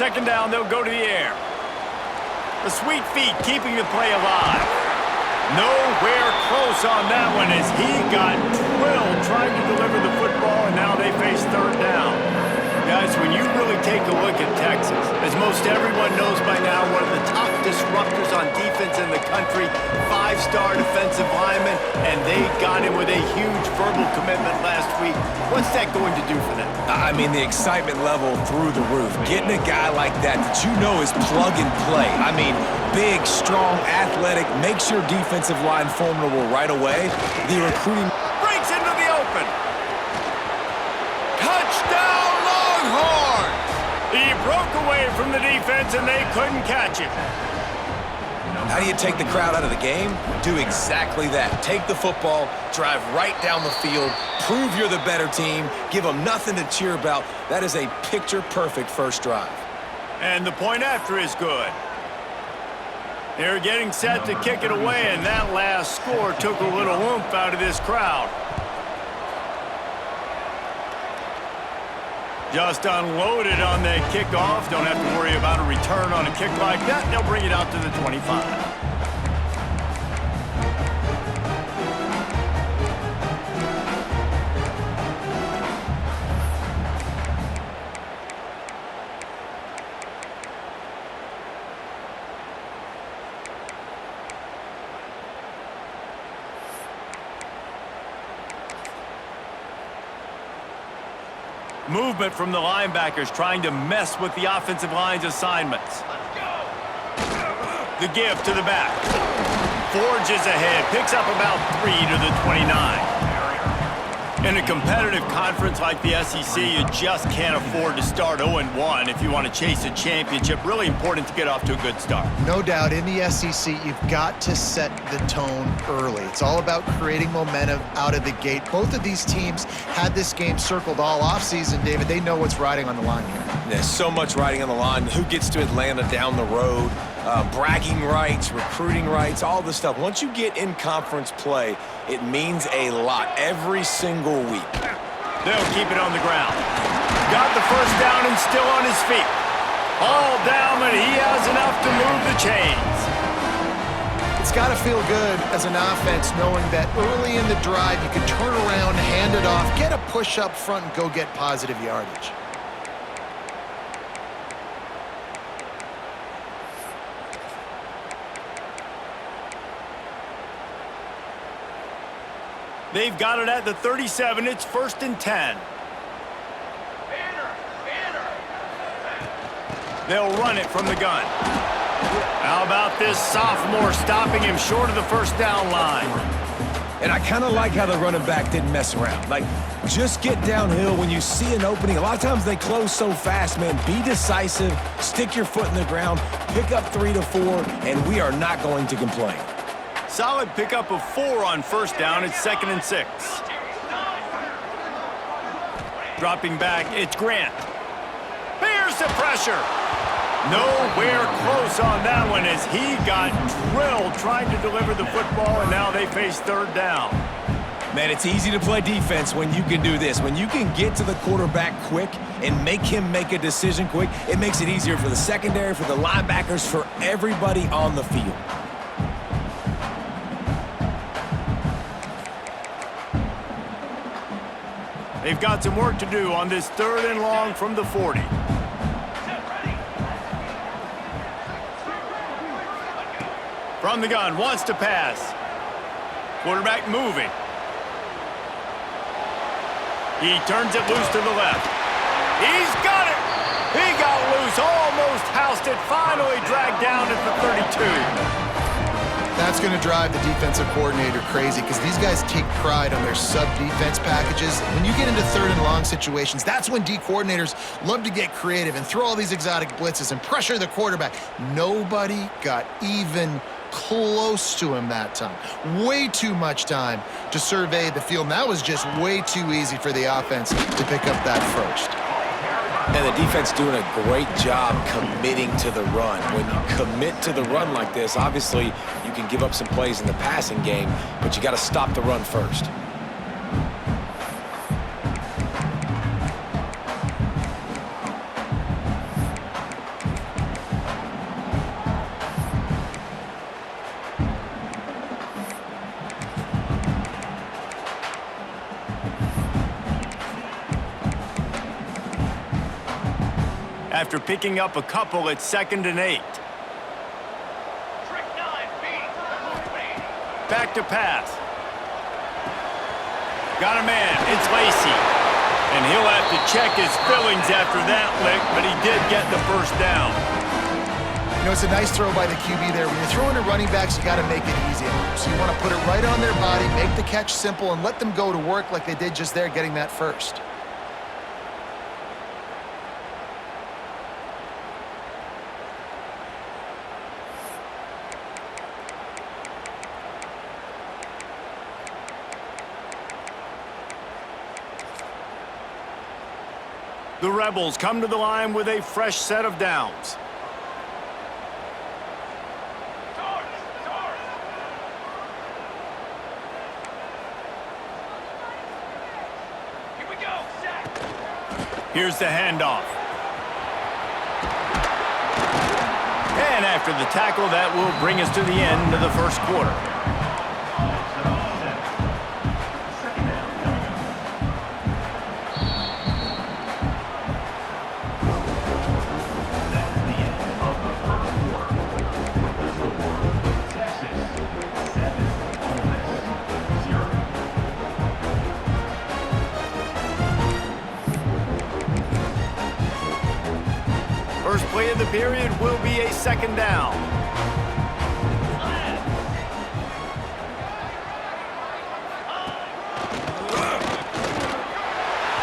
second down, they'll go to the air. The sweet feet keeping the play alive. Nowhere close on that one as he got drilled trying to deliver the football, and now they face third down. Guys, when you really take a look at Texas, as most everyone knows by now, one of the top disruptors on defense in the country, five-star defensive lineman, and they got him with a huge verbal commitment last week. What's that going to do for them? I mean, the excitement level through the roof. Getting a guy like that you know is plug and play. I mean, big, strong, athletic, makes your defensive line formidable right away. The recruiting breaks into the open. Touchdown, Longhorns! He broke away from the defense, and they couldn't catch him. How do you take the crowd out of the game? Do exactly that. Take the football, drive right down the field, prove you're the better team, give them nothing to cheer about. That is a picture-perfect first drive. And the point after is good. They're getting set to kick it away, and that last score took a little oomph out of this crowd. Just unloaded on that kickoff. Don't have to worry about a return on a kick like that. They'll bring it out to the 25. Movement from the linebackers trying to mess with the offensive line's assignments. The give to the back. Forges ahead, picks up about 3 to the 29. In a competitive conference like the SEC, you just can't afford to start 0-1 if you want to chase a championship. Really important to get off to a good start. No doubt, in the SEC, you've got to set the tone early. It's all about creating momentum out of the gate. Both of these teams had this game circled all offseason, David. They know what's riding on the line here. There's so much riding on the line. Who gets to Atlanta down the road? Bragging rights, recruiting rights, all this stuff. Once you get in conference play, it means a lot every single week. They'll keep it on the ground. Got the first down and still on his feet. All down, but he has enough to move the chains. It's got to feel good as an offense knowing that early in the drive you can turn around, hand it off, get a push up front, and go get positive yardage. They've got it at the 37. It's 1st and 10. They'll run it from the gun. How about this sophomore stopping him short of the first down line? And I kind of like how the running back didn't mess around. Like, just get downhill when you see an opening. A lot of times they close so fast, man. Be decisive, stick your foot in the ground, pick up 3 to 4, and we are not going to complain. Solid pickup of 4 on first down. It's 2nd and 6. Dropping back, it's Grant. Here's the pressure. Nowhere close on that one as he got drilled trying to deliver the football, and now they face third down. Man, it's easy to play defense when you can do this. When you can get to the quarterback quick and make him make a decision quick, it makes it easier for the secondary, for the linebackers, for everybody on the field. They've got some work to do on this 3rd and long from the 40. From the gun, wants to pass. Quarterback moving. He turns it loose to the left. He's got it! He got loose, almost housed it, finally dragged down at the 32. That's going to drive the defensive coordinator crazy because these guys take pride on their sub-defense packages. When you get into 3rd and long situations, that's when D coordinators love to get creative and throw all these exotic blitzes and pressure the quarterback. Nobody got even close to him that time. Way too much time to survey the field. And that was just way too easy for the offense to pick up that first. And the defense doing a great job committing to the run. When you commit to the run like this, obviously you can give up some plays in the passing game, but you got to stop the run first. after picking up a couple at 2nd and 8. Back to pass. Got a man. It's Lacey. And he'll have to check his fillings after that lick, but he did get the first down. You know, it's a nice throw by the QB there. When you're throwing to running backs, you got to make it easy on them. So you want to put it right on their body, make the catch simple, and let them go to work like they did just there, getting that first. The Rebels come to the line with a fresh set of downs. Here we go. Here's the handoff. And after the tackle, that will bring us to the end of the first quarter. First play of the period will be a 2nd down.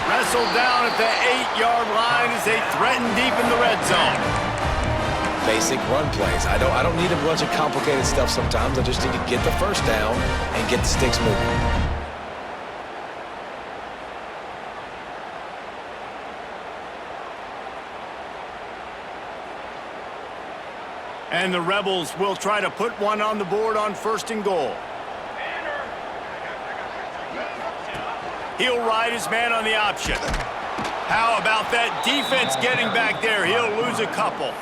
Wrestled down at the 8-yard line as they threaten deep in the red zone. Basic run plays. I don't need a bunch of complicated stuff sometimes. I just need to get the first down and get the sticks moving. And the Rebels will try to put one on the board on 1st and goal. He'll ride his man on the option. How about that defense getting back there? He'll lose a couple.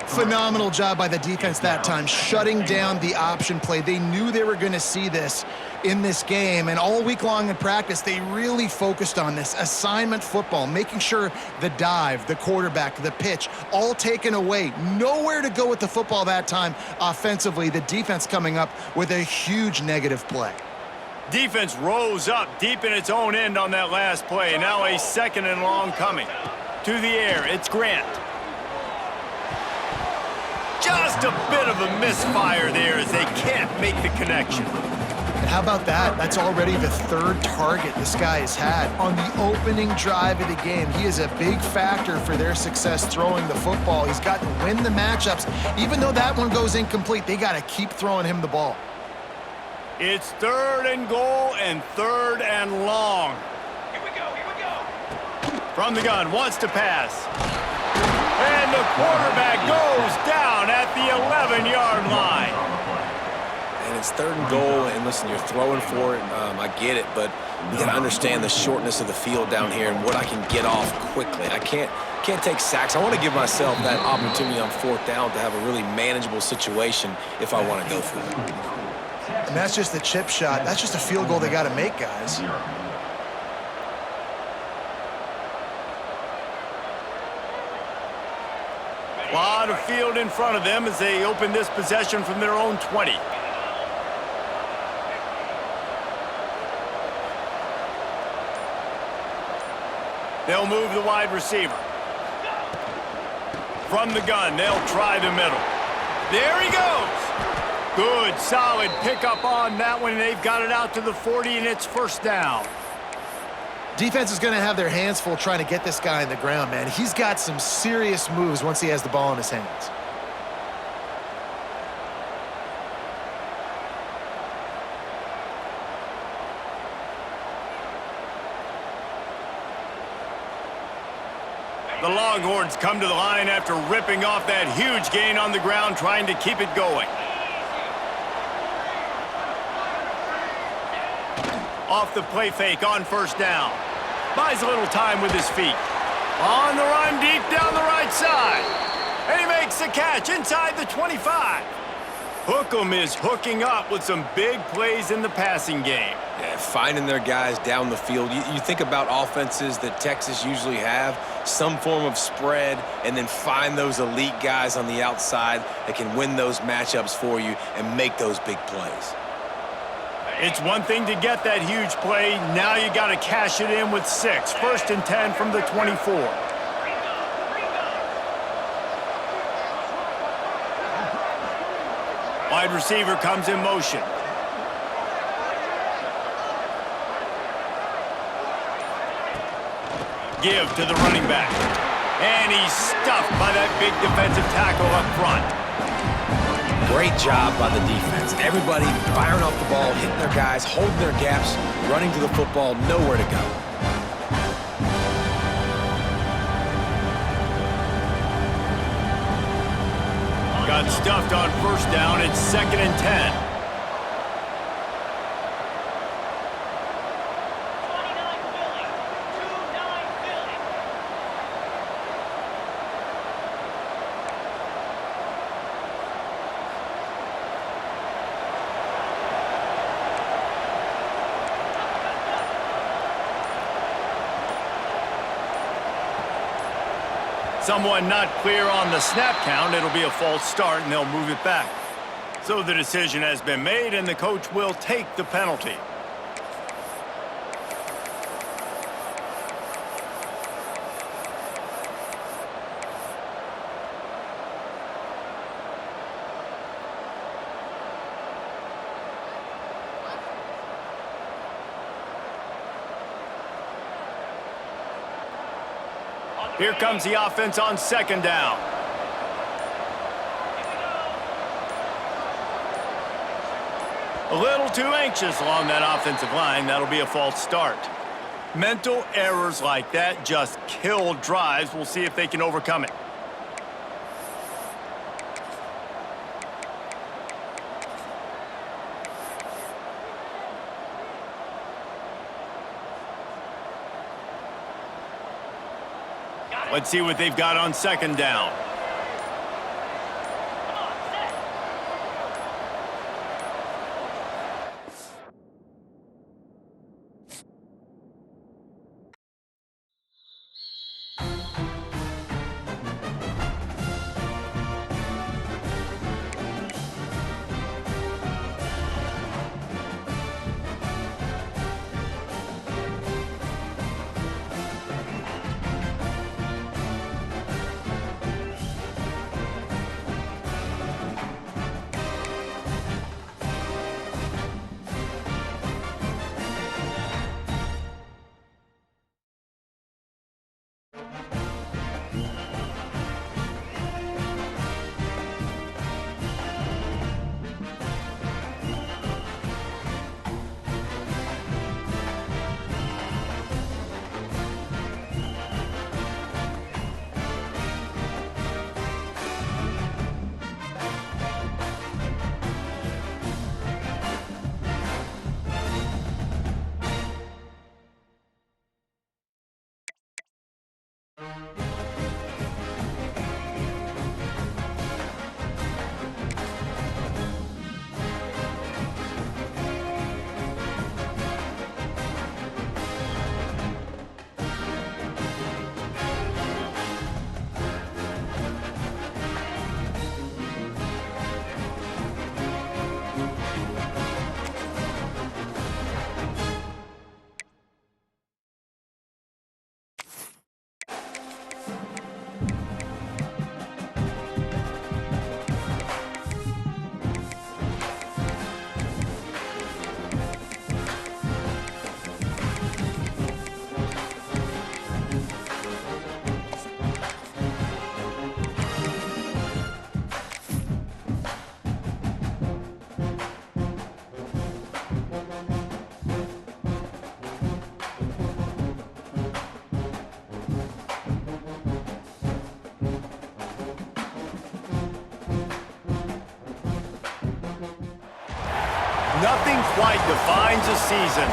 Phenomenal job by the defense that time, shutting down the option play. They knew they were going to see this in this game, and all week long in practice, they really focused on this assignment football, making sure the dive, the quarterback, the pitch, all taken away. Nowhere to go with the football that time offensively. The defense coming up with a huge negative play. Defense rose up deep in its own end on that last play. Now a 2nd and long coming. To the air, it's Grant. Just a bit of a misfire there as they can't make the connection. And how about that? That's already the 3rd target this guy has had on the opening drive of the game. He is a big factor for their success throwing the football. He's got to win the matchups. Even though that one goes incomplete, they got to keep throwing him the ball. It's 3rd and goal and 3rd and long. Here we go. From the gun, wants to pass. And the quarterback goes down at the 11-yard line. And it's 3rd and goal, and listen, you're throwing for it. I get it, but you got to understand the shortness of the field down here and what I can get off quickly. I can't take sacks. I want to give myself that opportunity on 4th down to have a really manageable situation if I want to go for it. And that's just the chip shot. That's just a field goal they got to make, guys. A lot of field in front of them as they open this possession from their own 20. They'll move the wide receiver. From the gun, they'll try the middle. There he goes. Good, solid pickup on that one. They've got it out to the 40, and it's 1st down. Defense is going to have their hands full trying to get this guy in the ground, man. He's got some serious moves once he has the ball in his hands. The Longhorns come to the line after ripping off that huge gain on the ground, trying to keep it going. Off the play fake on 1st down. Buys a little time with his feet. On the run deep down the right side. And he makes the catch inside the 25. Hookem is hooking up with some big plays in the passing game. Yeah, finding their guys down the field. You think about offenses that Texas usually have. some form of spread, and then find those elite guys on the outside that can win those matchups for you and make those big plays. It's one thing to get that huge play. Now you got to cash it in with 6. 1st and 10 from the 24. Wide receiver comes in motion. Give to the running back. And he's stuffed by that big defensive tackle up front. Great job by the defense. Everybody firing off the ball, hitting their guys, holding their gaps, running to the football, nowhere to go. Got stuffed on 1st down. It's 2nd and 10. Someone not clear on the snap count. It'll be a false start, and they'll move it back. So the decision has been made, and the coach will take the penalty. Here comes the offense on 2nd down. A little too anxious along that offensive line. That'll be a false start. Mental errors like that just kill drives. We'll see if they can overcome it. Let's see what they've got on 2nd down. Nothing quite defines a season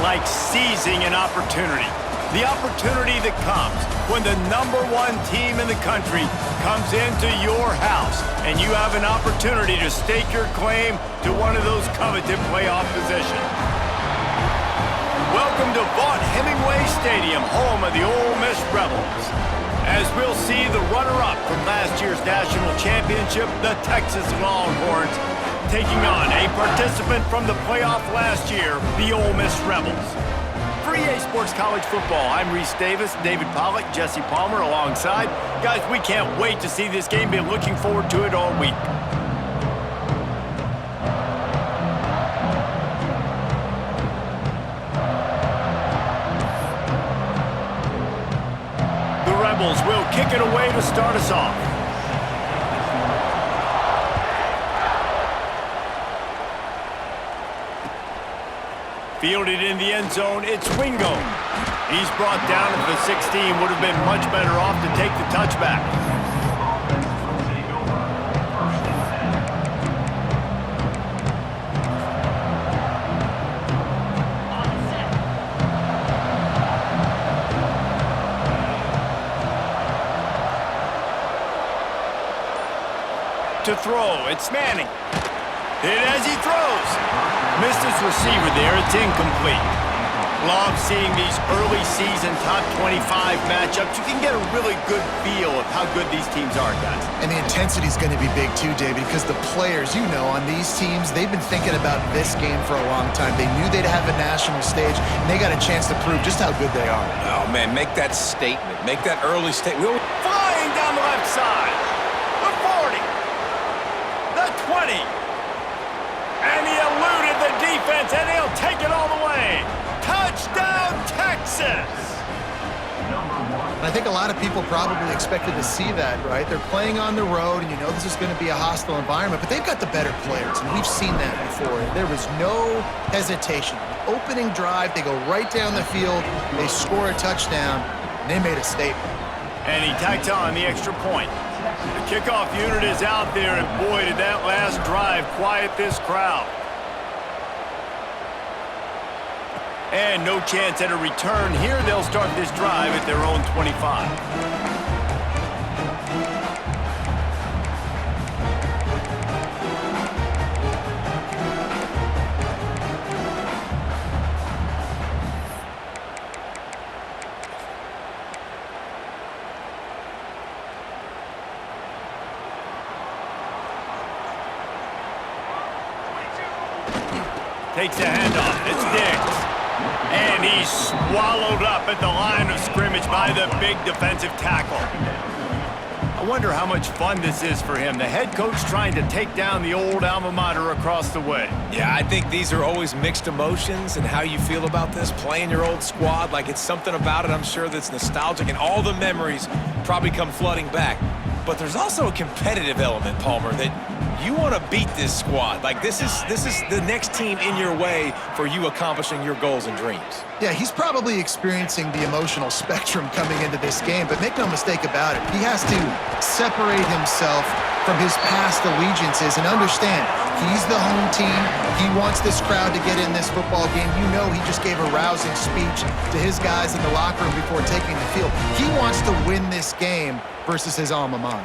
like seizing an opportunity. The opportunity that comes when the #1 team in the country comes into your house and you have an opportunity to stake your claim to one of those coveted playoff positions. Well Welcome to Vaught Hemingway Stadium, home of the Ole Miss Rebels. As we'll see the runner-up from last year's national championship, the Texas Longhorns, taking on a participant from the playoff last year, the Ole Miss Rebels. For EA Sports College Football, I'm Reese Davis, David Pollack, Jesse Palmer alongside. Guys, we can't wait to see this game. Been looking forward to it all week. Rebels will kick it away to start us off. Fielded in the end zone, it's Wingo. He's brought down at the 16. Would have been much better off to take the touchback. To throw, it's Manning. Hit as he throws. Missed his receiver there, it's incomplete. Love seeing these early season top 25 matchups. You can get a really good feel of how good these teams are, guys. And the intensity is going to be big too, David, because the players, you know, on these teams, they've been thinking about this game for a long time. They knew they'd have a national stage, and they got a chance to prove just how good they are. Oh, man, make that statement. Make that early statement. Flying down the left side. The 40. The 20. And he eluded the defense, and he'll take it all the way. Touchdown, Texas! I think a lot of people probably expected to see that, right? They're playing on the road, and you know this is going to be a hostile environment, but they've got the better players, and we've seen that before. There was no hesitation. Opening drive, they go right down the field, they score a touchdown, and they made a statement. And he tacks on the extra point. The kickoff unit is out there, and boy, did that last drive quiet this crowd. And no chance at a return here. They'll start this drive at their own 25. Takes a handoff. It's Diggs. And he's swallowed up at the line of scrimmage by the big defensive tackle. I wonder how much fun this is for him. The head coach trying to take down the old alma mater across the way. Yeah, I think these are always mixed emotions and how you feel about this, playing your old squad. Like, it's something about it, I'm sure, that's nostalgic, and all the memories probably come flooding back. But there's also a competitive element, Palmer, that you want to beat this squad. Like, this is the next team in your way for you accomplishing your goals and dreams. Yeah, he's probably experiencing the emotional spectrum coming into this game, but make no mistake about it, he has to separate himself from his past allegiances and understand he's the home team. He wants this crowd to get in this football game. You know he just gave a rousing speech to his guys in the locker room before taking the field. He wants to win this game versus his alma mater.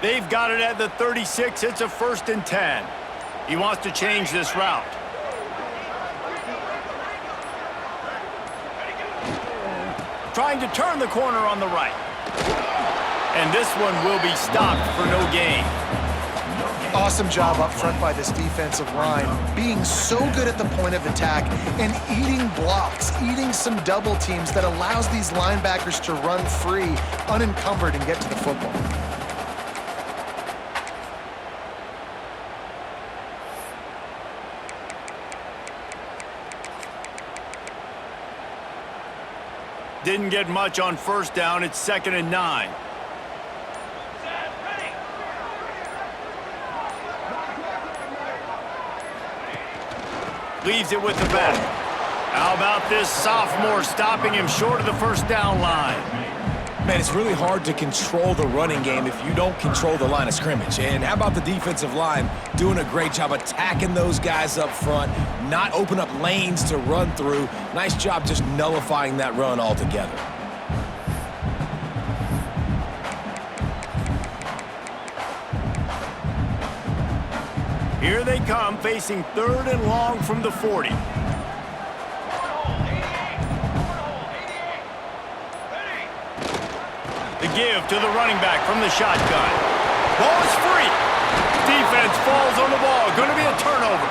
They've got it at the 36. It's a 1st and 10. He wants to change this route. Trying to turn the corner on the right. And this one will be stopped for no gain. Awesome job up front by this defensive line, being so good at the point of attack and eating blocks, eating some double teams that allows these linebackers to run free, unencumbered, and get to the football. Didn't get much on 1st down. It's 2nd and 9. Leaves it with the back. How about this sophomore stopping him short of the 1st down line? Man, it's really hard to control the running game if you don't control the line of scrimmage. And how about the defensive line doing a great job attacking those guys up front, not open up lanes to run through. Nice job just nullifying that run altogether. Here they come, facing 3rd and long from the 40. The give to the running back from the shotgun. Ball is free. Defense falls on the ball. Going to be a turnover.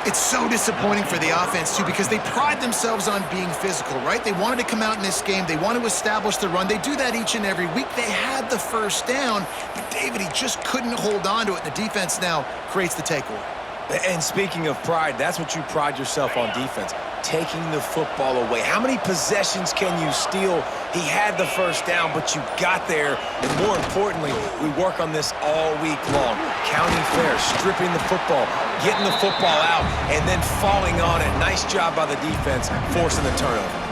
It's so disappointing for the offense, too, because they pride themselves on being physical, right? They wanted to come out in this game. They want to establish the run. They do that each and every week. They had the first down, but David, he just couldn't hold on to it. The defense now creates the takeaway. And speaking of pride, that's what you pride yourself on defense, taking the football away. How many possessions can you steal? He had the first down, but you got there. And more importantly, we work on this all week long. Counting fair, stripping the football, getting the football out, and then falling on it. Nice job by the defense, forcing the turnover.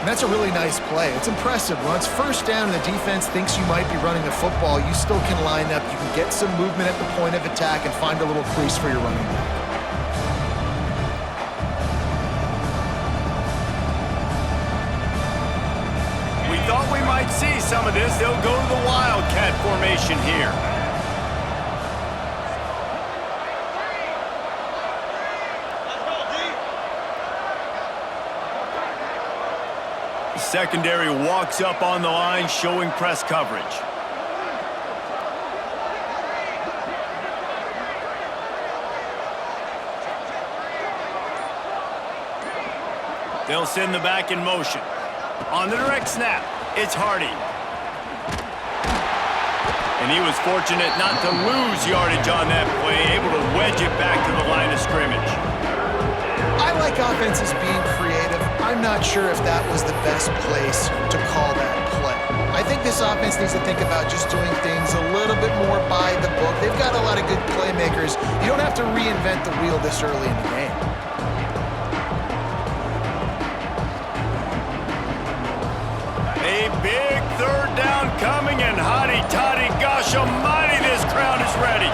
And that's a really nice play. It's impressive. Once first down and the defense thinks you might be running the football, you still can line up. You can get some movement at the point of attack and find a little crease for your running back. We thought we might see some of this. They'll go to the Wildcat formation here. Secondary walks up on the line, showing press coverage. They'll send the back in motion. On the direct snap, it's Hardy. And he was fortunate not to lose yardage on that play, able to wedge it back to the line of scrimmage. I like offenses being creative. I'm not sure if that was the best place to call that play. I think this offense needs to think about just doing things a little bit more by the book. They've got a lot of good playmakers. You don't have to reinvent the wheel this early in the game. A big 3rd down coming, and hotty-toddy, gosh almighty, this crowd is ready.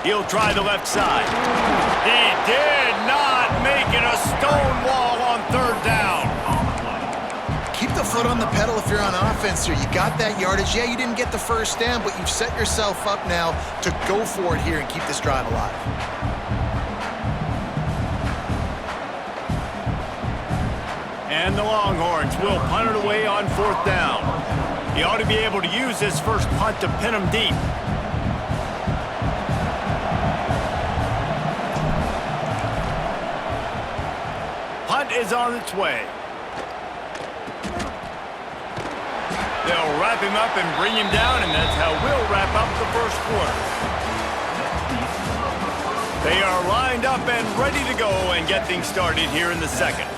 He'll try the left side. He did not make it a stone wall on 3rd down. Keep the foot on the pedal if you're on offense here. You got that yardage. Yeah, you didn't get the first down, but you've set yourself up now to go for it here and keep this drive alive. And the Longhorns will punt it away on 4th down. He ought to be able to use this first punt to pin him deep. Punt is on its way. They'll wrap him up and bring him down, and that's how we'll wrap up the first quarter. They are lined up and ready to go and get things started here in the second.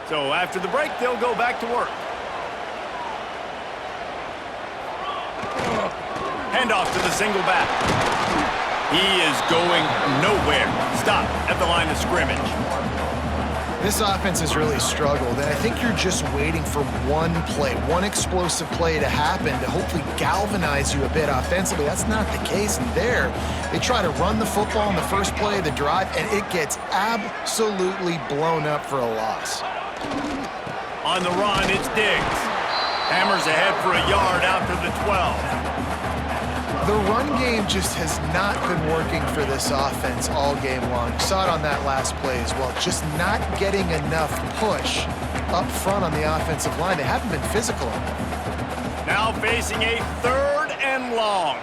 So after the break, they'll go back to work. Handoff to the single back. He is going nowhere. Stop at the line of scrimmage. This offense has really struggled, and I think you're just waiting for one play, one explosive play to happen to hopefully galvanize you a bit offensively. That's not the case, and there, they try to run the football in the first play of the drive, and it gets absolutely blown up for a loss. On the run, it's Diggs. Hammers ahead for a yard out to the 12. The run game just has not been working for this offense all game long. You saw it on that last play as well. Just not getting enough push up front on the offensive line. They haven't been physical enough. Now facing a 3rd and long.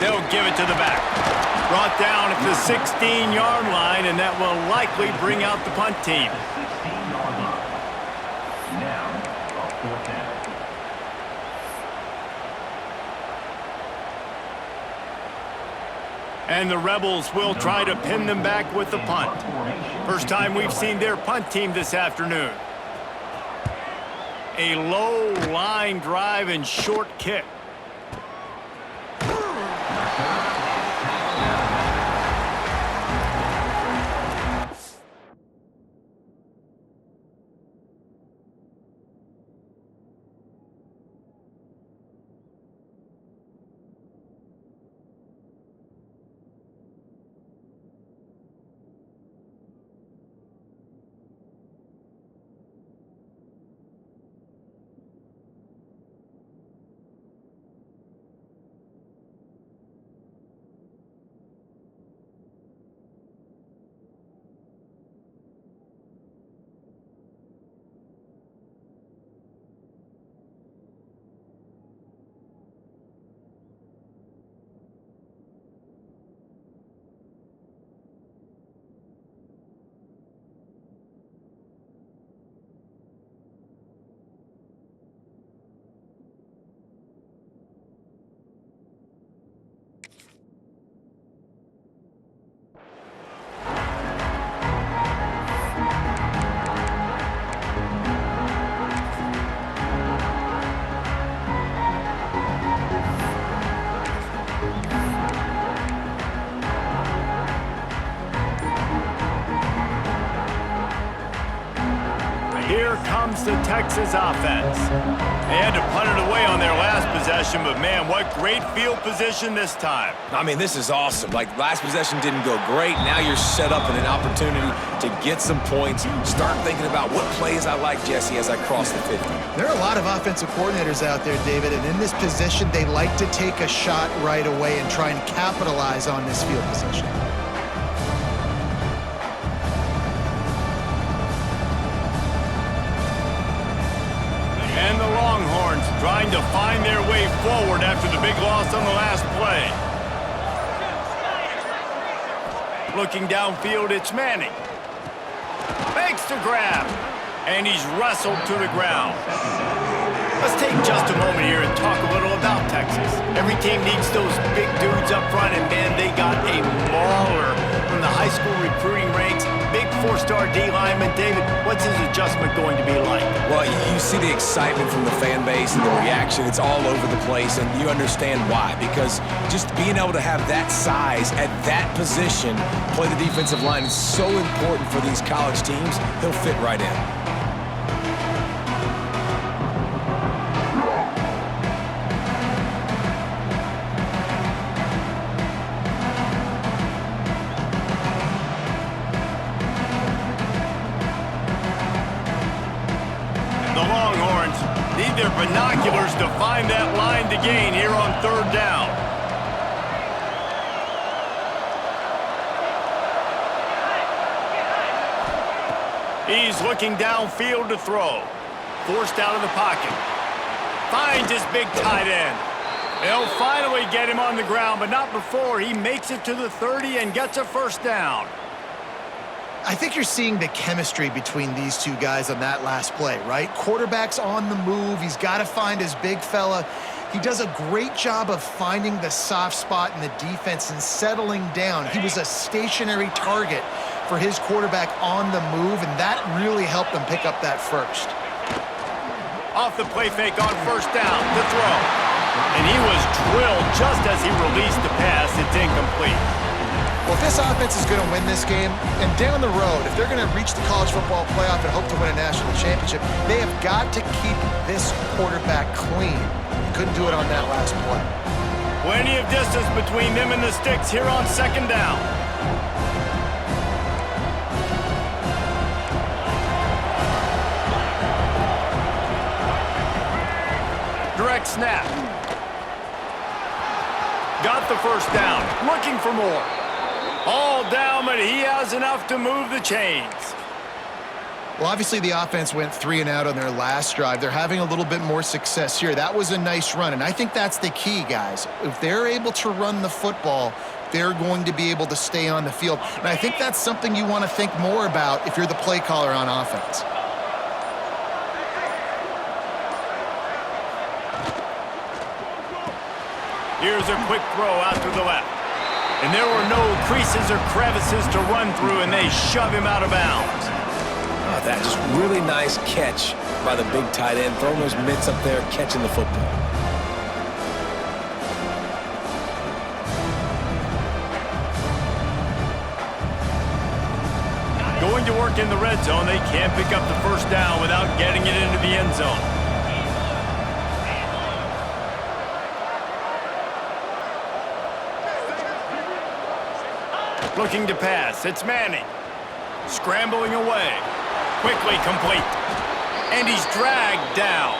They'll give it to the back. Brought down at the 16-yard line, and that will likely bring out the punt team. And the Rebels will try to pin them back with the punt. First time we've seen their punt team this afternoon. A low line drive and short kick. comes the Texas offense. They had to punt it away on their last possession, but man, what great field position this time. I mean, this is awesome. Like, last possession didn't go great. Now you're set up in an opportunity to get some points. Start thinking about what plays I like, Jesse, as I cross the 50. There are a lot of offensive coordinators out there, David, and in this position, they like to take a shot right away and try and capitalize on this field position. And the Longhorns trying to find their way forward after the big loss on the last play. Looking downfield, it's Manning. Makes the grab, and he's wrestled to the ground. Let's take just a moment here and talk a little about Texas. Every team needs those big dudes up front, and man, they got a mauler from the high school recruiting ranks. Big four-star D lineman. David, what's his adjustment going to be like? Well, you see the excitement from the fan base and the reaction. It's all over the place, and you understand why. Because just being able to have that size at that position, play the defensive line, is so important for these college teams. He'll fit right in. Their binoculars to find that line to gain here on third down. He's looking downfield to throw. Forced out of the pocket. Finds his big tight end. They'll finally get him on the ground, but not before he makes it to the 30 and gets a first down. I think you're seeing the chemistry between these two guys on that last play, right? Quarterback's on the move. He's got to find his big fella. He does a great job of finding the soft spot in the defense and settling down. He was a stationary target for his quarterback on the move, and that really helped him pick up that first. Off the play fake on first down, the throw. And he was drilled just as he released the pass. It's incomplete. Well, if this offense is going to win this game, and down the road, if they're going to reach the college football playoff and hope to win a national championship, they have got to keep this quarterback clean. Couldn't do it on that last play. Plenty of distance between them and the sticks here on second down. Direct snap. Got the first down. Looking for more. All down, but he has enough to move the chains. Well, obviously the offense went 3 and out on their last drive. They're having a little bit more success here. That was a nice run, and I think that's the key, guys. If they're able to run the football, they're going to be able to stay on the field. And I think that's something you want to think more about if you're the play caller on offense. Here's a quick throw out to the left. And there were no creases or crevices to run through, and they shove him out of bounds. Oh, that just really nice catch by the big tight end, throwing those mitts up there, catching the football. Going to work in the red zone, they can't pick up the first down without getting it into the end zone. Looking to pass, it's Manning. Scrambling away. Quickly complete. And he's dragged down.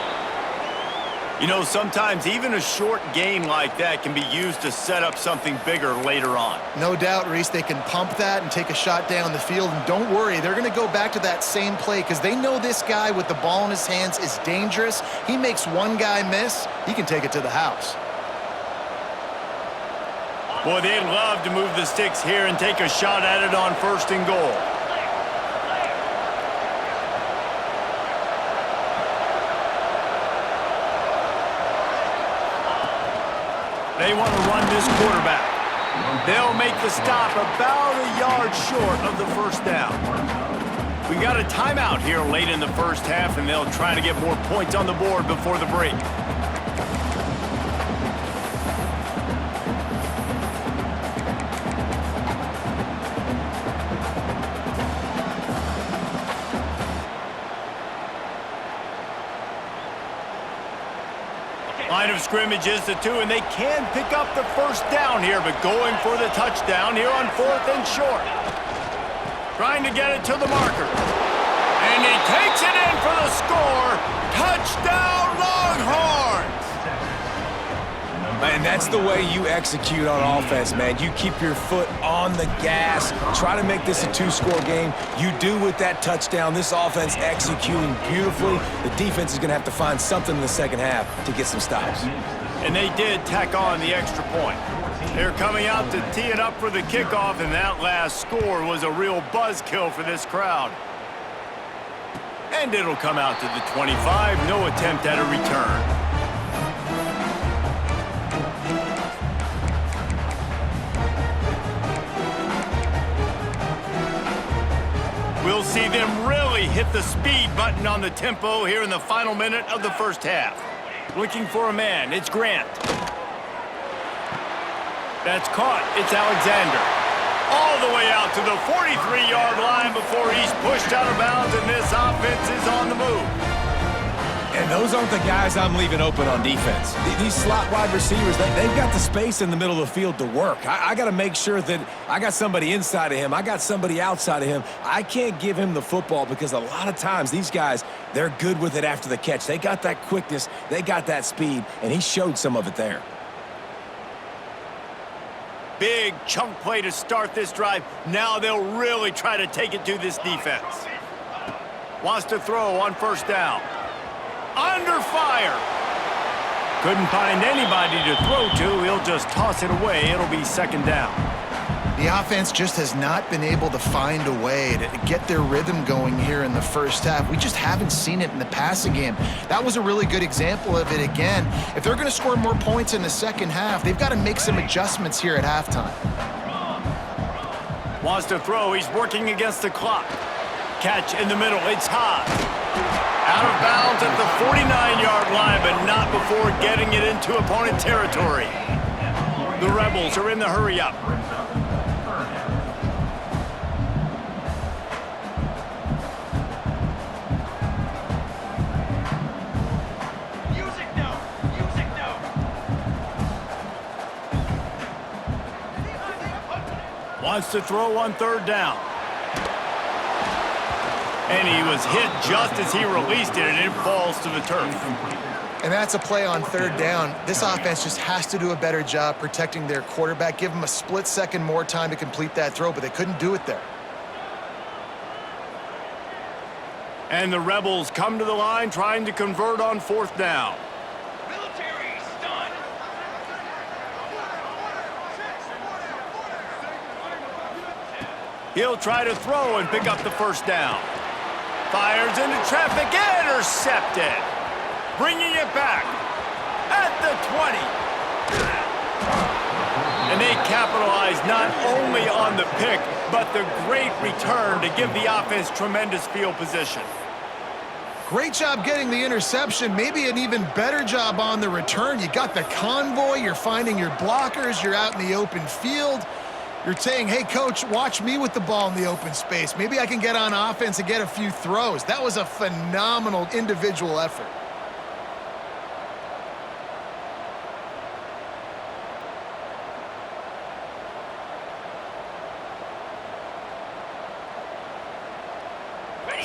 You know, sometimes even a short gain like that can be used to set up something bigger later on. No doubt, Reese, they can pump that and take a shot down the field. And don't worry, they're going to go back to that same play because they know this guy with the ball in his hands is dangerous. He makes one guy miss, he can take it to the house. Boy, they'd love to move the sticks here and take a shot at it on first and goal. They want to run this quarterback. They'll make the stop about a yard short of the first down. We got a timeout here late in the first half, and they'll try to get more points on the board before the break. Line of scrimmage is the 2, and they can pick up the first down here, but going for the touchdown here on 4th and short. Trying to get it to the marker. And he takes it in for the score. Touchdown, Longhorns! And that's the way you execute on offense, man. You keep your foot on the gas. Try to make this a 2-score game. You do with that touchdown. This offense executing beautifully. The defense is going to have to find something in the second half to get some stops. And they did tack on the extra point. They're coming out to tee it up for the kickoff, and that last score was a real buzzkill for this crowd. And it'll come out to the 25. No attempt at a return. We'll see them really hit the speed button on the tempo here in the final minute of the first half. Looking for a man, it's Grant. That's caught, it's Alexander. All the way out to the 43-yard line before he's pushed out of bounds, and this offense is on the move. And those aren't the guys I'm leaving open on defense. These slot wide receivers, they've got the space in the middle of the field to work. I got to make sure that I got somebody inside of him. I got somebody outside of him. I can't give him the football because a lot of times these guys, they're good with it after the catch. They got that quickness. They got that speed, and he showed some of it there. Big chunk play to start this drive. Now they'll really try to take it to this defense. Wants to throw on first down. Under fire. Couldn't find anybody to throw to. He'll just toss it away. It'll be second down. The offense just has not been able to find a way to get their rhythm going here in the first half. We just haven't seen it in the passing game. That was a really good example of it again. If they're going to score more points in the second half, they've got to make some adjustments here at halftime. Wants to throw. He's working against the clock. Catch in the middle. It's high. Out of bounds at the 49-yard line, but not before getting it into opponent territory. The Rebels are in the hurry-up. Music now! Music now! Wants to throw on third down. And he was hit just as he released it, and it falls to the turf. And that's a play on third down. This offense just has to do a better job protecting their quarterback. Give him a split second more time to complete that throw, but they couldn't do it there. And the Rebels come to the line trying to convert on fourth down. Military stun! He'll try to throw and pick up the first down. Fires into traffic, intercepted. Bringing it back at the 20. And they capitalize not only on the pick, but the great return to give the offense tremendous field position. Great job getting the interception, maybe an even better job on the return. You got the convoy, you're finding your blockers, you're out in the open field. You're saying, hey, coach, watch me with the ball in the open space. Maybe I can get on offense and get a few throws. That was a phenomenal individual effort.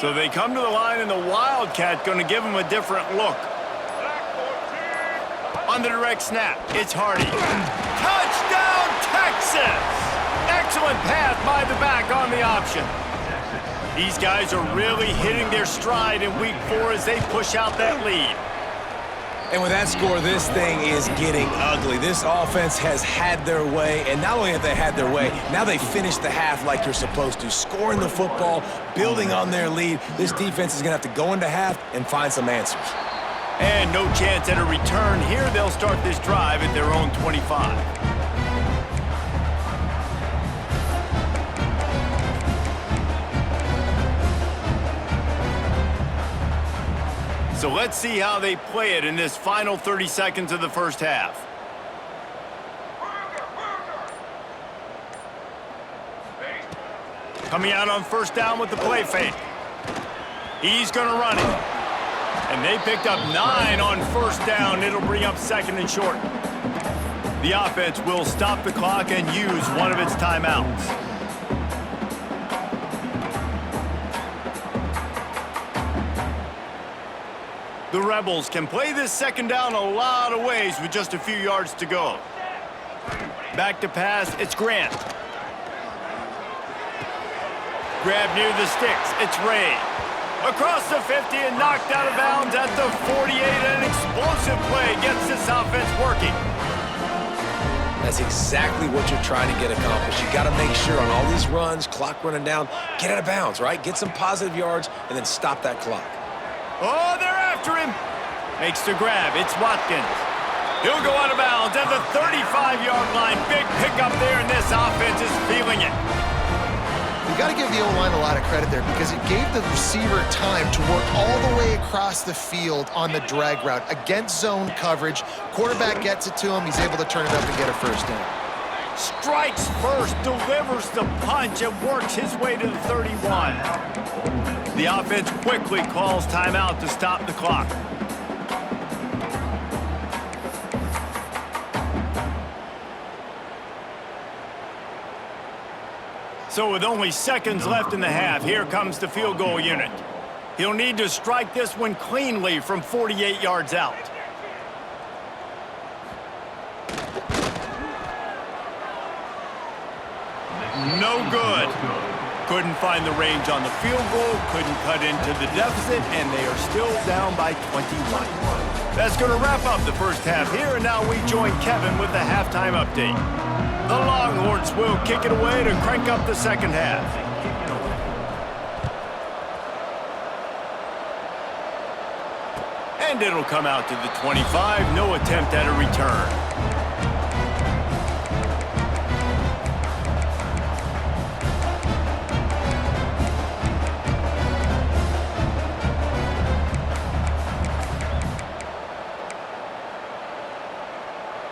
So they come to the line, and the Wildcat going to give them a different look. On the direct snap, it's Hardy. Touchdown, Texas! Excellent pass by the back on the option. These guys are really hitting their stride in week 4 as they push out that lead. And with that score, this thing is getting ugly. This offense has had their way, and not only have they had their way, now they finished the half like you're supposed to, scoring the football, building on their lead. This defense is going to have to go into half and find some answers. And no chance at a return here. They'll start this drive at their own 25. So let's see how they play it in this final 30 seconds of the first half. Coming out on first down with the play fake. He's going to run it. And they picked up 9 on first down. it'll bring up second and short. The offense will stop the clock and use one of its timeouts. The Rebels can play this second down a lot of ways with just a few yards to go. Back to pass, it's Grant. Grab near the sticks, it's Ray. Across the 50 and knocked out of bounds at the 48. An explosive play gets this offense working. That's exactly what you're trying to get accomplished. You got to make sure on all these runs, clock running down, get out of bounds, right? Get some positive yards and then stop that clock. Oh, they're after him. Makes the grab, it's Watkins. He'll go out of bounds at the 35-yard line. Big pickup there, and this offense is feeling it. You got to give the O-line a lot of credit there because it gave the receiver time to work all the way across the field on the drag route against zone coverage. Quarterback gets it to him. He's able to turn it up and get a first down. Strikes first, delivers the punch, and works his way to the 31. The offense quickly calls timeout to stop the clock. So with only seconds left in the half, here comes the field goal unit. He'll need to strike this one cleanly from 48 yards out. No good. Couldn't find the range on the field goal, couldn't cut into the deficit, and they are still down by 21. That's going to wrap up the first half here, and now we join Kevin with the halftime update. The Longhorns will kick it away to crank up the second half. And it'll come out to the 25, no attempt at a return.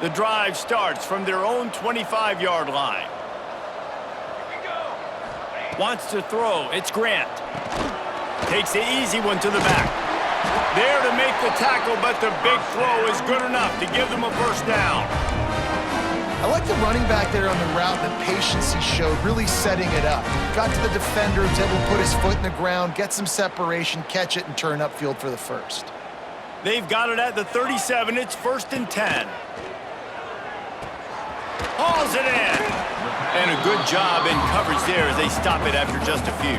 The drive starts from their own 25-yard line. Wants to throw, it's Grant. Takes the easy one to the back. There to make the tackle, but the big throw is good enough to give them a first down. I like the running back there on the route, the patience he showed, really setting it up. Got to the defender, was able to put his foot in the ground, get some separation, catch it, and turn upfield for the first. They've got it at the 37. It's 1st and 10. Hauls it in. And a good job in coverage there as they stop it after just a few.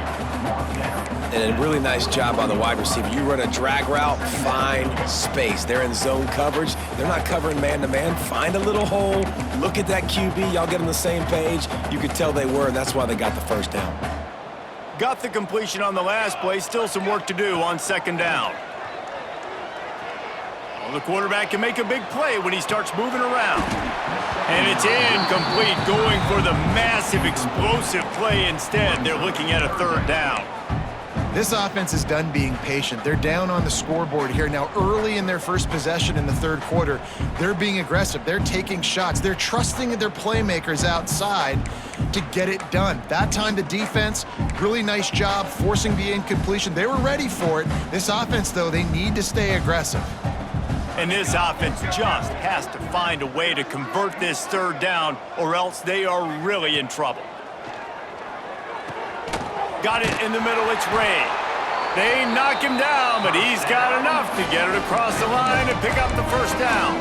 And a really nice job on the wide receiver. You run a drag route, find space. They're in zone coverage. They're not covering man-to-man. Find a little hole. Look at that QB. Y'all get on the same page. You could tell they were, and that's why they got the first down. Got the completion on the last play. Still some work to do on second down. Well, the quarterback can make a big play when he starts moving around. And it's incomplete, going for the massive explosive play instead. They're looking at a third down. This offense is done being patient. They're down on the scoreboard here. Now, early in their first possession in the third quarter, they're being aggressive. They're taking shots. They're trusting their playmakers outside to get it done. That time, the defense, really nice job forcing the incompletion. They were ready for it. This offense, though, they need to stay aggressive. And this offense just has to find a way to convert this third down, or else they are really in trouble. Got it in the middle, it's Ray. They knock him down, but he's got enough to get it across the line and pick up the first down.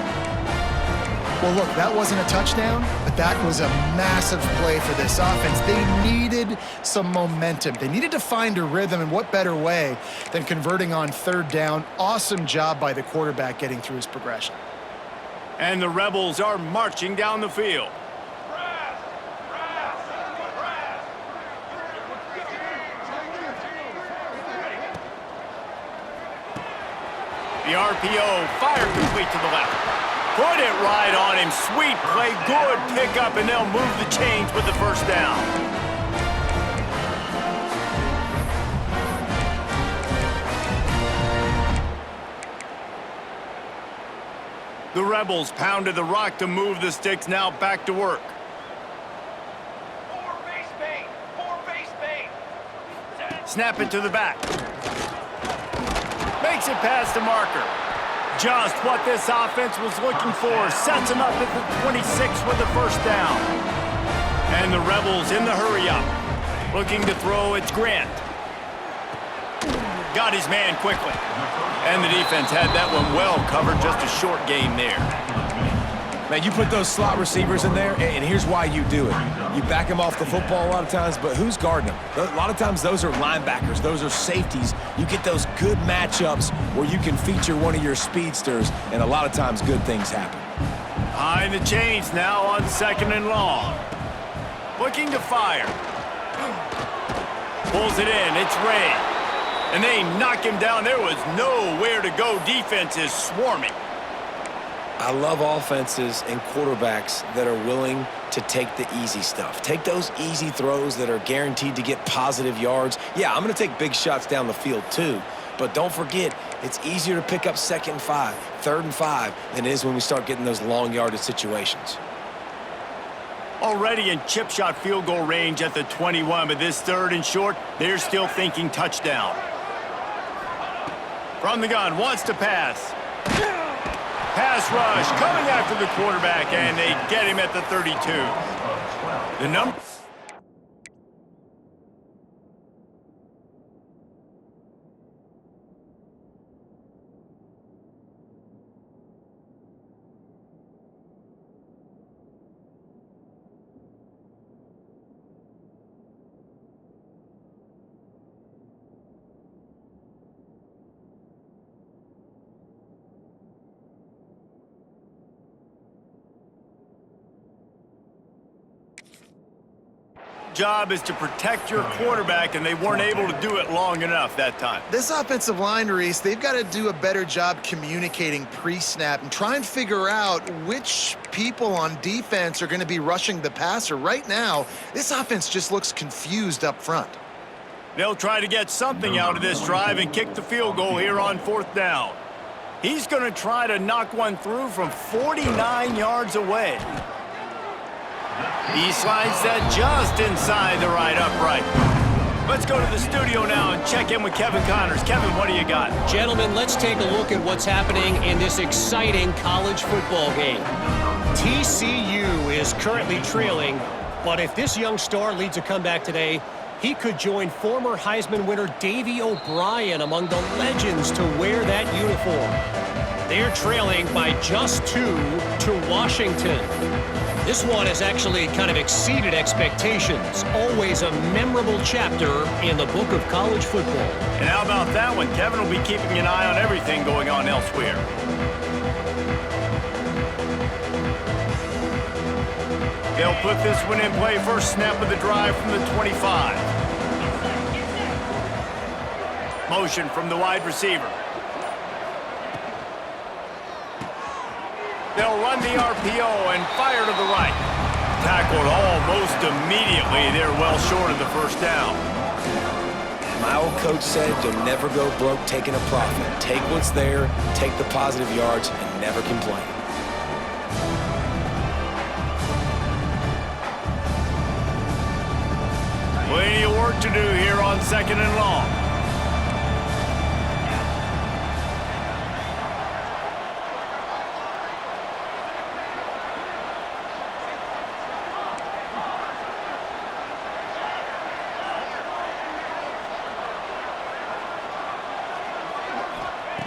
Well, look, that wasn't a touchdown, but that was a massive play for this offense. They needed some momentum. They needed to find a rhythm, and what better way than converting on third down. Awesome job by the quarterback getting through his progression. And the Rebels are marching down the field. The RPO, fire complete to the left. Put it right on him. Sweet play, good pickup, and they'll move the chains with the first down. The Rebels pounded the rock to move the sticks, now back to work. Four base bait. Four base bait. Snap it to the back. Makes it past the marker. Just what this offense was looking for. Sets him up at the 26 with the first down. And the Rebels in the hurry up. Looking to throw, it's Grant. Got his man quickly. And the defense had that one well covered, just a short gain there. Man, you put those slot receivers in there, and here's why you do it. You back them off the football a lot of times, but who's guarding them? A lot of times those are linebackers. Those are safeties. You get those good matchups where you can feature one of your speedsters, and a lot of times good things happen. Behind the chains now on 2nd and long. Looking to fire. Pulls it in. It's Ray. And they knock him down. There was nowhere to go. Defense is swarming. I love offenses and quarterbacks that are willing to take the easy stuff. Take those easy throws that are guaranteed to get positive yards. Yeah, I'm going to take big shots down the field too, but don't forget, it's easier to pick up 2nd and 5, 3rd and 5 than it is when we start getting those long yardage situations. Already in chip shot field goal range at the 21, but this 3rd and short, they're still thinking touchdown. From the gun, wants to pass. Pass rush coming after the quarterback, and they get him at the 32. The number. Job is to protect your quarterback, and they weren't able to do it long enough that time. This offensive line, Reese, they've got to do a better job communicating pre-snap and try and figure out which people on defense are going to be rushing the passer. Right now, this offense just looks confused up front. They'll try to get something out of this drive and kick the field goal here on 4th down. He's going to try to knock one through from 49 yards away. He slides that just inside the right upright. Let's go to the studio now and check in with Kevin Connors. Kevin, what do you got? Gentlemen, let's take a look at what's happening in this exciting college football game. TCU is currently trailing, but if this young star leads a comeback today, he could join former Heisman winner Davey O'Brien among the legends to wear that uniform. They're trailing by just 2 to Washington. This one has actually kind of exceeded expectations. Always a memorable chapter in the book of college football. And how about that one? Kevin will be keeping an eye on everything going on elsewhere. They'll put this one in play. First snap of the drive from the 25. Motion from the wide receiver. They'll run the RPO and fire to the right. Tackled almost immediately. They're well short of the first down. My old coach said you'll never go broke taking a profit. Take what's there, take the positive yards, and never complain. Plenty of work to do here on 2nd and long.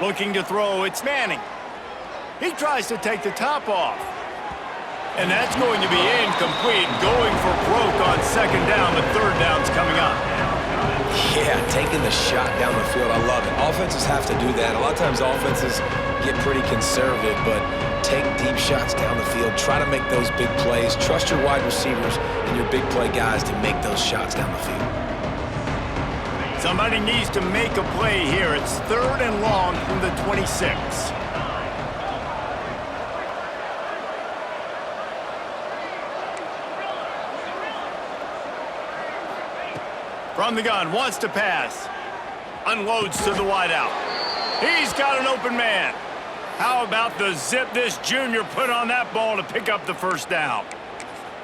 Looking to throw, it's Manning. He tries to take the top off. And that's going to be incomplete, going for broke on 2nd down. The 3rd down's coming up. Yeah, taking the shot down the field, I love it. Offenses have to do that. A lot of times offenses get pretty conservative, but take deep shots down the field. Try to make those big plays. Trust your wide receivers and your big play guys to make those shots down the field. Somebody needs to make a play here. It's 3rd and long from the 26. From the gun, wants to pass. Unloads to the wideout. He's got an open man. How about the zip this junior put on that ball to pick up the first down?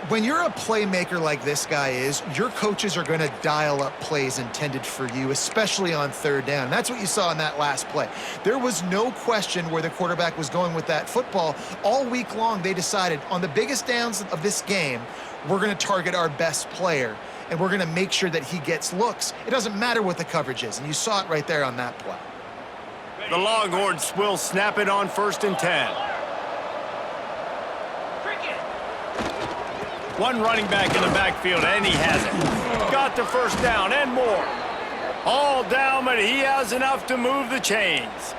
When you're a playmaker like this guy is, your coaches are going to dial up plays intended for you, especially on third down. That's what you saw in that last play. There was no question where the quarterback was going with that football. All week long, they decided on the biggest downs of this game, we're going to target our best player, and we're going to make sure that he gets looks. It doesn't matter what the coverage is, and you saw it right there on that play. The Longhorns will snap it on 1st and 10. One running back in the backfield, and he has it. Got the first down and more. All down, but he has enough to move the chains.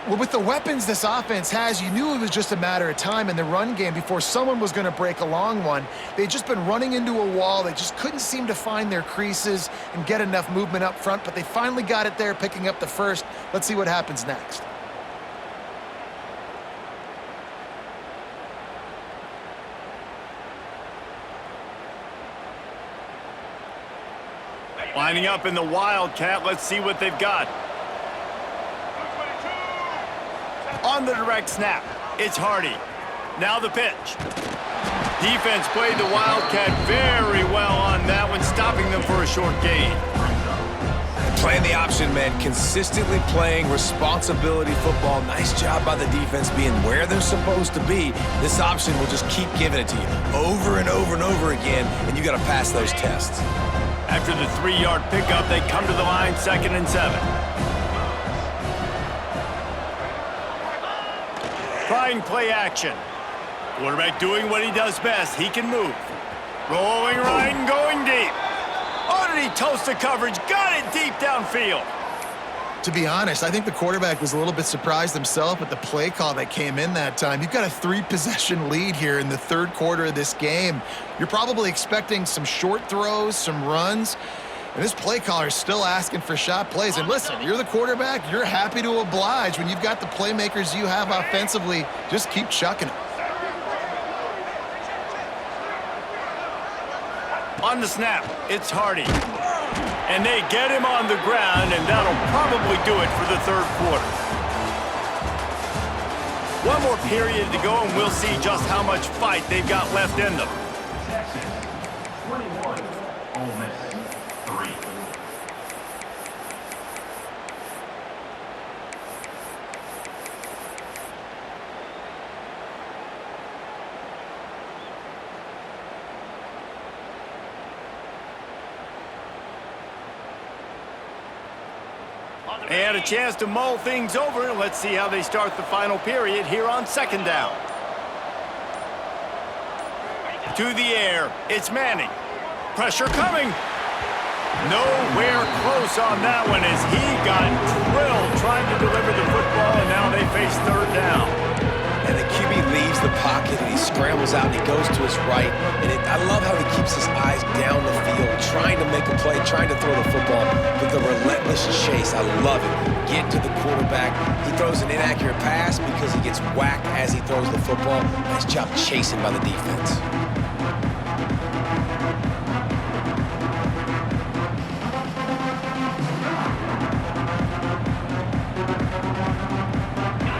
Well, with the weapons this offense has, you knew it was just a matter of time in the run game before someone was going to break a long one. They'd just been running into a wall. They just couldn't seem to find their creases and get enough movement up front, but they finally got it there, picking up the first. Let's see what happens next. Lining up in the Wildcat, let's see what they've got. On the direct snap, it's Hardy. Now the pitch. Defense played the Wildcat very well on that one, stopping them for a short gain. Playing the option, man. Consistently playing responsibility football. Nice job by the defense being where they're supposed to be. This option will just keep giving it to you over and over and over again, and you got to pass those tests. After the 3-yard pickup, they come to the line, 2nd and 7. Trying play action. Quarterback doing what he does best. He can move. Rolling right and going deep. Oh, did he toast the coverage? Got it deep downfield. To be honest, I think the quarterback was a little bit surprised himself at the play call that came in that time. You've got a 3-possession lead here in the third quarter of this game. You're probably expecting some short throws, some runs, and this play caller is still asking for shot plays. And listen, you're the quarterback. You're happy to oblige. When you've got the playmakers you have offensively, just keep chucking them. On the snap, it's Hardy. And they get him on the ground, and that'll probably do it for the third quarter. One more period to go, and we'll see just how much fight they've got left in them. Texas 21, Ole Miss 3. They had a chance to mull things over. Let's see how they start the final period here on 2nd down. To the air, it's Manning. Pressure coming. Nowhere close on that one as he got drilled trying to deliver the football, and now they face 3rd down. And the QB leaves the pocket, and he scrambles out, and he goes to his right. And I love how he keeps his eyes down the field, trying to make a play, trying to throw the football with a relentless chase. I love it. Get to the quarterback. He throws an inaccurate pass because he gets whacked as he throws the football. Nice job chasing by the defense.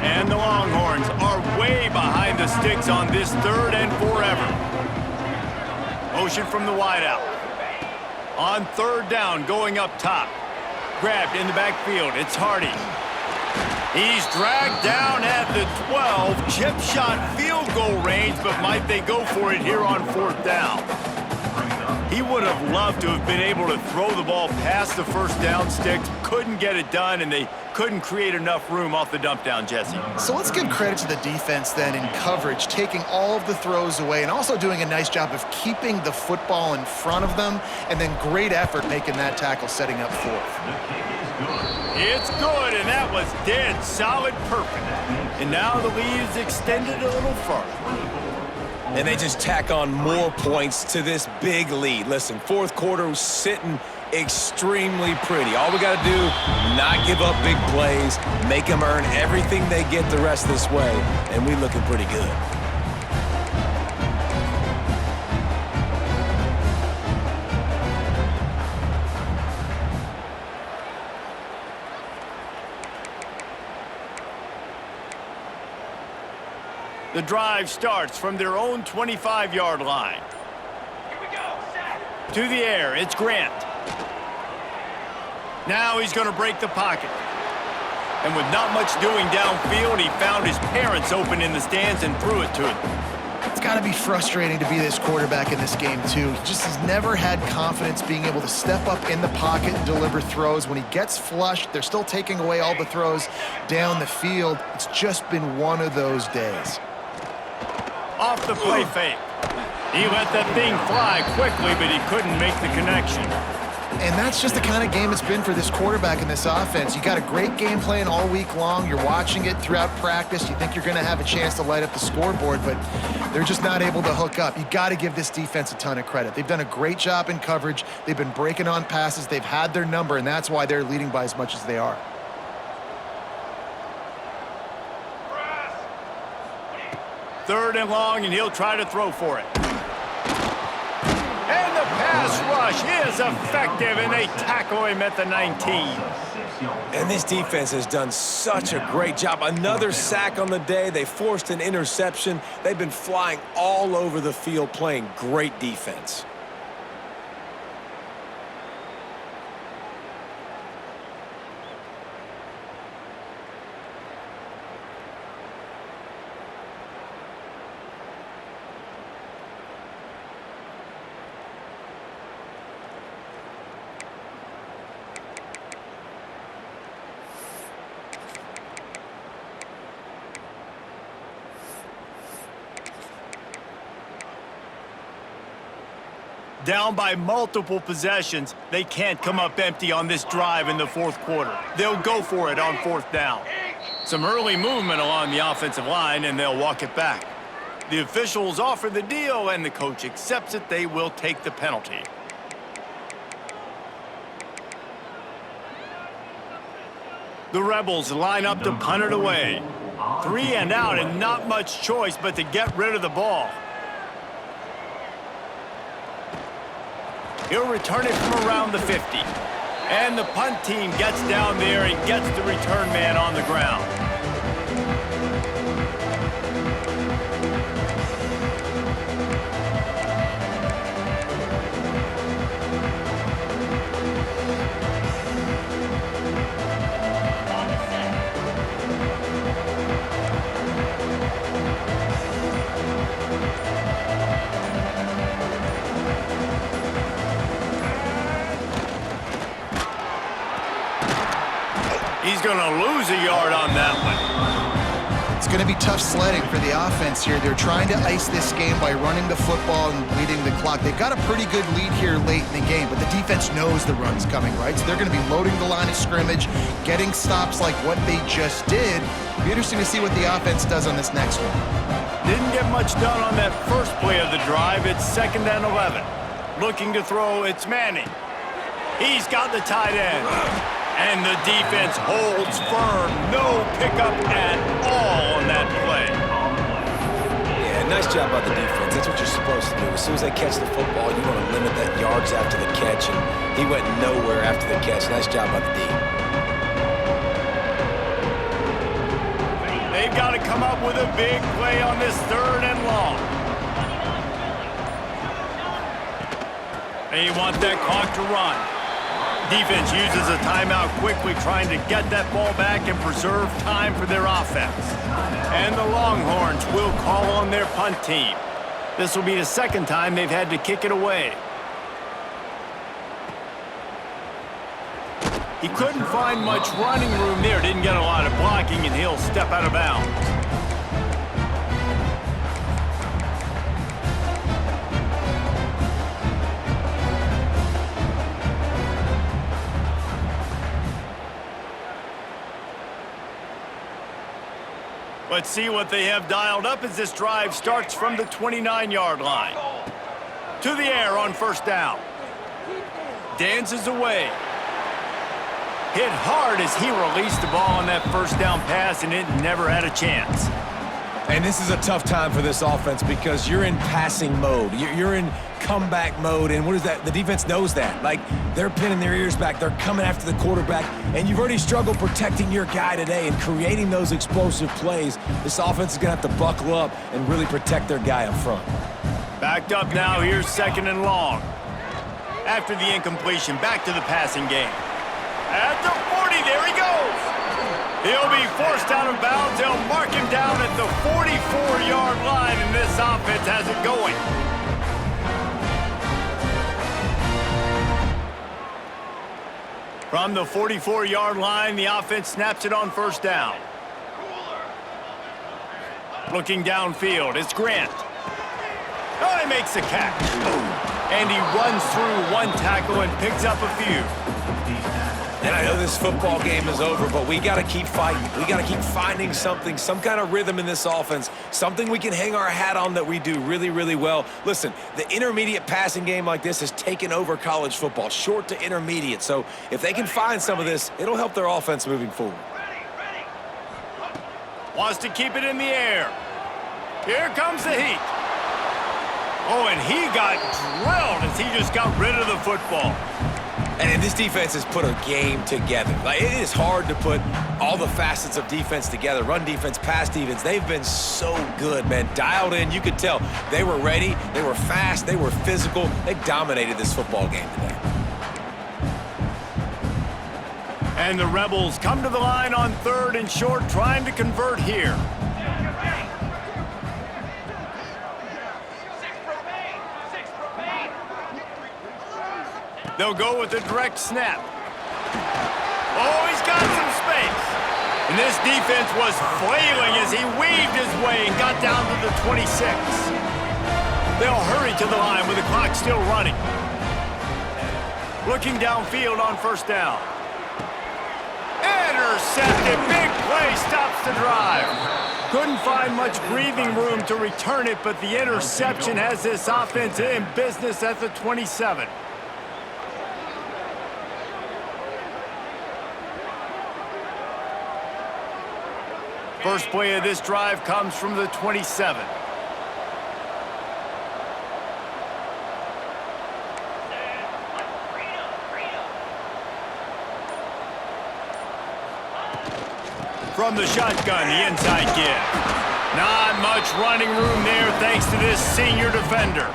And the Longhorns are way behind the sticks on this 3rd and forever. Motion from the wideout. On 3rd down, going up top. Grabbed in the backfield, it's Hardy. He's dragged down at the 12. Chip shot field goal range, but might they go for it here on 4th down? He would have loved to have been able to throw the ball past the 1st down sticks. Couldn't get it done, and they couldn't create enough room off the dump down, Jesse. So let's give credit to the defense then in coverage, taking all of the throws away and also doing a nice job of keeping the football in front of them, and then great effort making that tackle, setting up 4th. It's good, and that was dead solid perfect. And now the lead is extended a little further. And they just tack on more points to this big lead. Listen, 4th quarter was sitting extremely pretty. All we got to do, not give up big plays, make them earn everything they get the rest of this way, and we looking pretty good. The drive starts from their own 25-yard line. Here we go. Set. To the air, it's Grant. Now he's going to break the pocket. And with not much doing downfield, he found his parents open in the stands and threw it to them. It's got to be frustrating to be this quarterback in this game, too. He just has never had confidence being able to step up in the pocket and deliver throws. When he gets flushed, they're still taking away all the throws down the field. It's just been one of those days. Off the play fake. He let that thing fly quickly, but he couldn't make the connection. And that's just the kind of game it's been for this quarterback in this offense. You got a great game plan all week long. You're watching it throughout practice. You think you're going to have a chance to light up the scoreboard, but they're just not able to hook up. You got to give this defense a ton of credit. They've done a great job in coverage. They've been breaking on passes. They've had their number, and that's why they're leading by as much as they are. Third and long, and he'll try to throw for it. And the pass rush is effective, and they tackle him at the 19. And this defense has done such a great job. Another sack on the day. They forced an interception. They've been flying all over the field, playing great defense. Down by multiple possessions, they can't come up empty on this drive in the fourth quarter. They'll go for it on fourth down. Some early movement along the offensive line, and they'll walk it back. The officials offer the deal, and the coach accepts it. They will take the penalty. The Rebels line up to punt it away. 3 and out, and not much choice but to get rid of the ball. He'll return it from around the 50. And the punt team gets down there and gets the return man on the ground. He's going to lose a yard on that one. It's going to be tough sledding for the offense here. They're trying to ice this game by running the football and leading the clock. They've got a pretty good lead here late in the game, but the defense knows the run's coming, right? So they're going to be loading the line of scrimmage, getting stops like what they just did. Be interesting to see what the offense does on this next one. Didn't get much done on that first play of the drive. It's 2nd and 11. Looking to throw, it's Manning. He's got the tight end. And the defense holds firm. No pickup at all on that play. Yeah, nice job by the defense. That's what you're supposed to do. As soon as they catch the football, you want to limit that yards after the catch, and he went nowhere after the catch. Nice job by the D. They've got to come up with a big play on this 3rd and long. They want that clock to run. Defense uses a timeout quickly, trying to get that ball back and preserve time for their offense. And the Longhorns will call on their punt team. This will be the 2nd time they've had to kick it away. He couldn't find much running room there, didn't get a lot of blocking, and he'll step out of bounds. Let's see what they have dialed up as this drive starts from the 29-yard line. To the air on 1st down. Dances away. Hit hard as he released the ball on that 1st down pass, and it never had a chance. And this is a tough time for this offense because you're in passing mode. You're in comeback mode, and what is that? The defense knows that. Like, they're pinning their ears back. They're coming after the quarterback, and you've already struggled protecting your guy today and creating those explosive plays. This offense is going to have to buckle up and really protect their guy up front. Backed up now, here's 2nd and long. After the incompletion, back to the passing game. At the 40, there he goes. He'll be forced out of bounds. They'll mark him down at the 44-yard line, and this offense has it going. From the 44-yard line, the offense snaps it on 1st down. Looking downfield, it's Grant. Oh, he makes the catch. And he runs through one tackle and picks up a few. And I know this football game is over, but we got to keep fighting. We got to keep finding something, some kind of rhythm in this offense, something we can hang our hat on that we do really, really well. Listen, the intermediate passing game like this has taken over college football, short to intermediate. So if they can find some of this, it'll help their offense moving forward. Wants to keep it in the air. Here comes the heat. Oh, and he got drilled as he just got rid of the football. And this defense has put a game together. Like, it is hard to put all the facets of defense together. Run defense, pass defense. They've been so good, man. Dialed in. You could tell they were ready. They were fast. They were physical. They dominated this football game today. And the Rebels come to the line on 3rd and short, trying to convert here. They'll go with a direct snap. Oh, he's got some space. And this defense was flailing as he weaved his way and got down to the 26. They'll hurry to the line with the clock still running. Looking downfield on 1st down. Intercepted. Big play stops the drive. Couldn't find much breathing room to return it, but the interception has this offense in business at the 27. First play of this drive comes from the 27. From the shotgun, the inside give. Not much running room there thanks to this senior defender.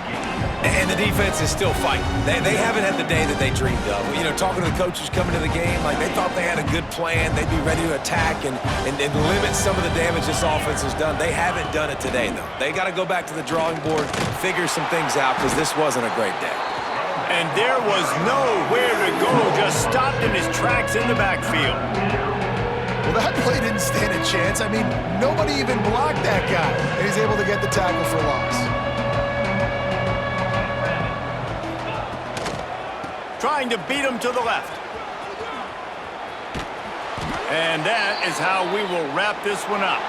And the defense is still fighting. They haven't had the day that they dreamed of. You know, talking to the coaches coming to the game, like, they thought they had a good plan. They'd be ready to attack and limit some of the damage this offense has done. They haven't done it today, though. They got to go back to the drawing board, figure some things out, because this wasn't a great day. And there was nowhere to go, just stopped in his tracks in the backfield. Well, that play didn't stand a chance. I mean, nobody even blocked that guy. And he's able to get the tackle for loss. Trying to beat him to the left. And that is how we will wrap this one up.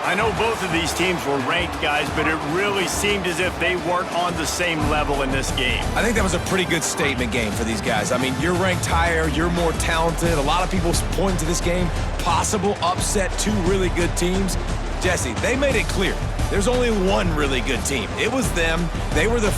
I know both of these teams were ranked, guys, but it really seemed as if they weren't on the same level in this game. I think that was a pretty good statement game for these guys. I mean, you're ranked higher, you're more talented. A lot of people point to this game, possible upset, 2 really good teams. Jesse, they made it clear. There's only one really good team. It was them. They were the